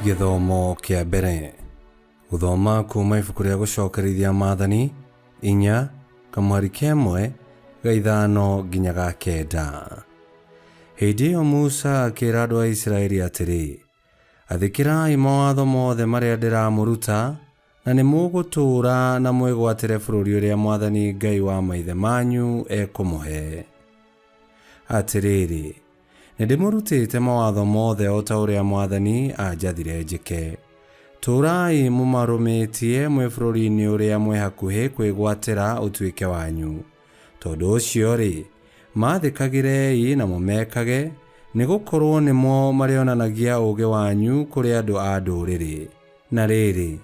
Githomo kia mbere guthoma kuma ibuku ria gucokerithia maathani 4 kamwari kemwe ga 5 nginya ga 9. Hindi iyo Musa akira andu a Isiraeli atiri, athikirai mawatho mothe maria ndiramuruta, na nimugutura na mwigwatire bururi uria Mwathani Ngai wa maithe manyu ekumuhe. Atiriri, nindimurutite mawatho mothe o ta uria Mwathani anjathire njike. Turai mumarumitie mwe bururi-ini uria mwe hakuhi kwigwatira utuike wanyu. Tondu ucio ri, mathikagirei na mumekage, nigukorwo nimo marionanagia ugi wanyu kuri andu a nduriri. Na riri,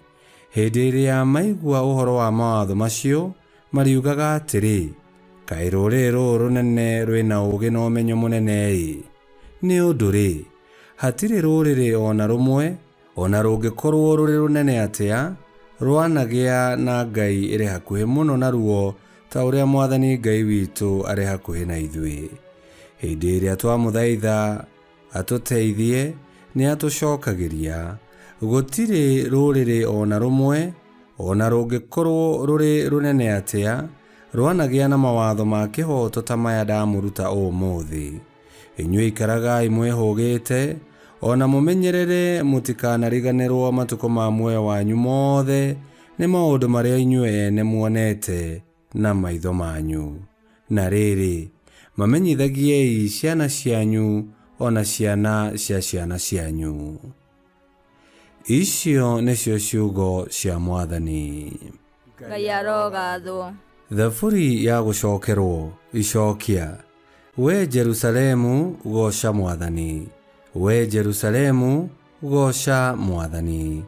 hindi iria maigua uhoro wa mawatho macio, mariugaga atiri, kaĩ rũrĩrĩ rũrũ rũnene rwĩna ũgĩ na ũmenyo mũnene-ĩ. Nĩ ũndũ-rĩ, hatirĩ rũrĩrĩ ona rũmwe, ona rũngĩkorwo rũrĩ rũnene atĩa, rwanagĩa na Ngai ĩrĩ hakuhĩ mũno naruo ta ũrĩa Mwathani Ngai witũ arĩ hakuhĩ na ithuĩ. Hĩndĩ ĩrĩa twamũthaitha atũteithie, nĩ atũcokagĩria. Gũtirĩ rũrĩrĩ ona rũmwe, ona rũngĩkorwo rũrĩ rũnene atĩa, rwanagĩa na mawatho ma kĩhoto ta maya ndamuruta ũmũthĩ. Inyuĩ ikaragai mwĩhũgĩte, ona mũmenyerere mũtikanariganĩrwo matukũ ma muoyo wanyu mothe nĩ maũndũ marĩa inyuĩ ene muonete na maitho manyu. Na rĩrĩ, mamenyithagiei ciana cianyu ona ciana cia ciana cianyu. Icio nĩcio ciugo cia Mwathani. Ngai arogathwo. Thaburi ya gucokerwo icokia. We Jerusalemu goca Mwathani. We Jerusalemu goca Mwathani.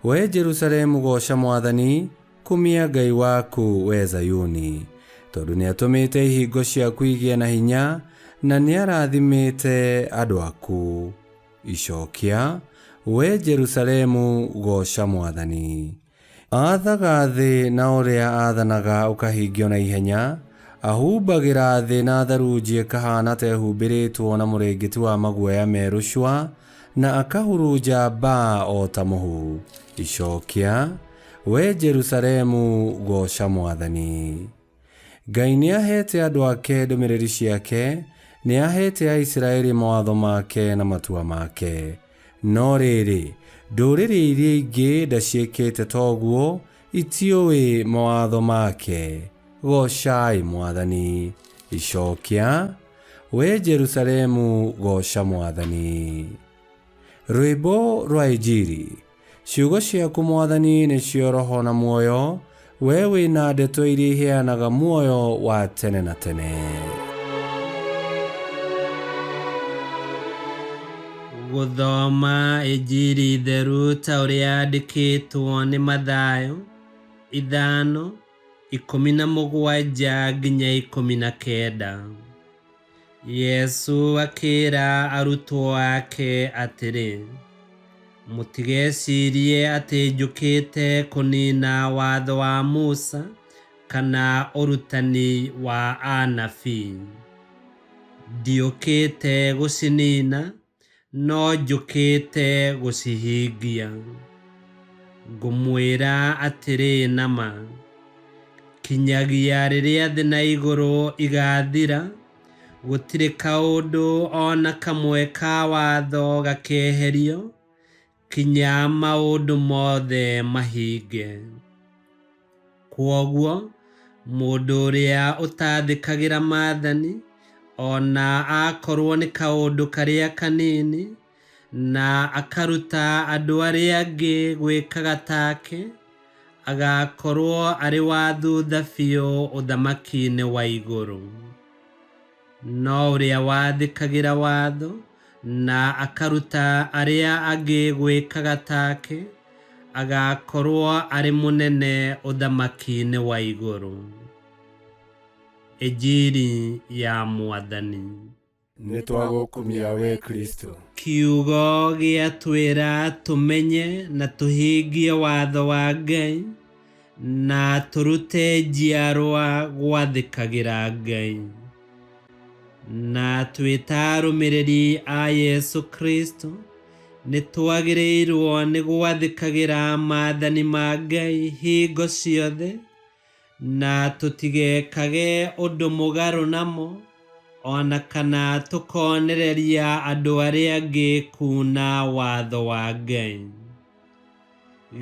We Jerusalemu goca Mwathani, kumia Ngai waku we Zayuni. Tondu niatumite ihingo ciaku igie na hinya, na niarathimite andu aku. Icokia. We Jerusalemu goca Mwathani. Athaga thĩ na ũrĩa athanaga ũkahingio na ihenya, ahumbagira thĩ na tharunji ĩkahana ta ĩhumbĩrĩtwo na mũrĩngĩti wa maguoya merũ cua, na akahurunja mbaa o ta mũhu. Icokia. We Jerusalemu goca Mwathani. Ngai nĩahete andũ ake ndũmĩrĩri ciake, nĩahete a Isiraeli mawatho make na matua make. No rĩrĩ, ndũrĩrĩ iria ingĩ ndaciĩkĩte toguo, itiũĩ mawatho make. Gocai Mwathani. Icokia. We Jerusalemu goca Mwathani. Rwĩmbo rwa Injili. Ciugo ciaku Mwathani nĩcio roho na muoyo, we wĩna ndeto iria iheanaga muoyo wa tene na tene. Guthoma Injili theru ta ũrĩa yandĩkĩtwo nĩ Mathayo 5:17 nginya 19. Yesu akĩra arutwo ake atĩrĩ, mũtigecirie atĩ njũkĩte kũnina watho wa Musa kana ũrutani wa anabii. Ndiũkĩte gũcinina, no njũkĩte gũcihingia. Ngũmwĩra atĩrĩ nama, kinyagia rĩrĩa thĩ na igũrũ igathira, gũtirĩ kaũndũ ona kamwe ka watho gakeherio, kinya maũndũ mothe mahinge. Kwoguo, mũndũ ũrĩa ũtathĩkagĩra maathani, ona akorwo nĩ kaũndũ karĩa kanini, na akaruta andũ arĩa angĩ gwĩkaga take, agakorwo arĩ wa thutha biũ ũthamaki-inĩ wa igũrũ. No ũrĩa wathĩkagĩra watho, na akaruta arĩa angĩ gwĩkaga take, agakorwo arĩ mũnene ũthamaki-inĩ wa igũrũ. Injili ya Mwathani. Nĩtwagũkumia we Kristo. Kiugo gĩatwĩra tũmenye na tũhingie watho wa Ngai, na tũrute njiarwa gwathĩkagĩra Ngai. Na twĩta arũmĩrĩri a Yesu Kristo, nĩtwagĩrĩirwo nĩ gwathĩkagĩra maathani ma Ngai hingo ciothe na tũtigekage ũndũ mũgarũ namo ona kana tũkonereria andũ arĩa angĩ kuna watho wa Ngai.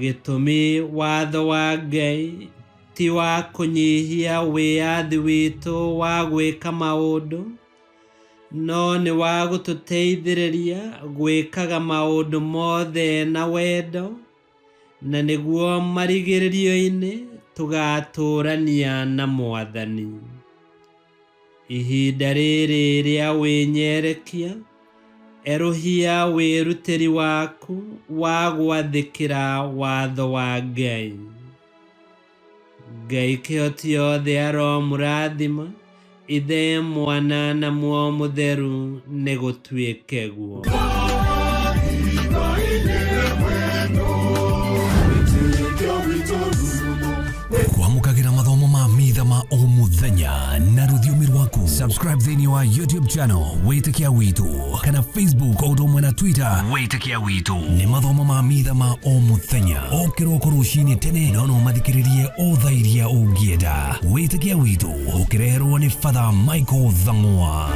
Gĩtũmi watho wa Ngai ti wa kũnyihia wĩyathi witũ wa gwĩka maũndũ, no nĩ wa gũtũteithĩrĩria gwĩkaga maũndũ mothe na wendo, na nĩguo marigĩrĩrio-inĩ tũgatũrania na Mwathani. Ihinda rĩrĩ rĩa wĩnyerekia, erũhia wĩrutĩri waku wa gwathĩkĩra watho wa Ngai. Ngai kĩhoti othe aromũrathima, Ithe, Mwana na Muoyo Mũtheru nĩ gũtuĩke guo. Kwamũkagĩra mathomo ma Mitha ma o mũthenya na rũthiomi rwaku. Subscribe thĩinĩ wa YouTube channel Witikia Witu kana Facebook o ũndũ ũmwe na Twitter Witikia Witu. Nĩ mathomo ma Mitha ma o mũthenya o kĩroko rũcinĩ tene, no mathikĩrĩrie o thaa iria ũngĩenda. Witikia Witu ũkĩreherwo nĩ Father Michael Thang'wa.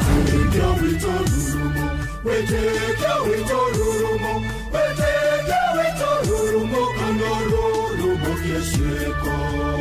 Witikia Witu rurumo, kangaro rumo kiesheko.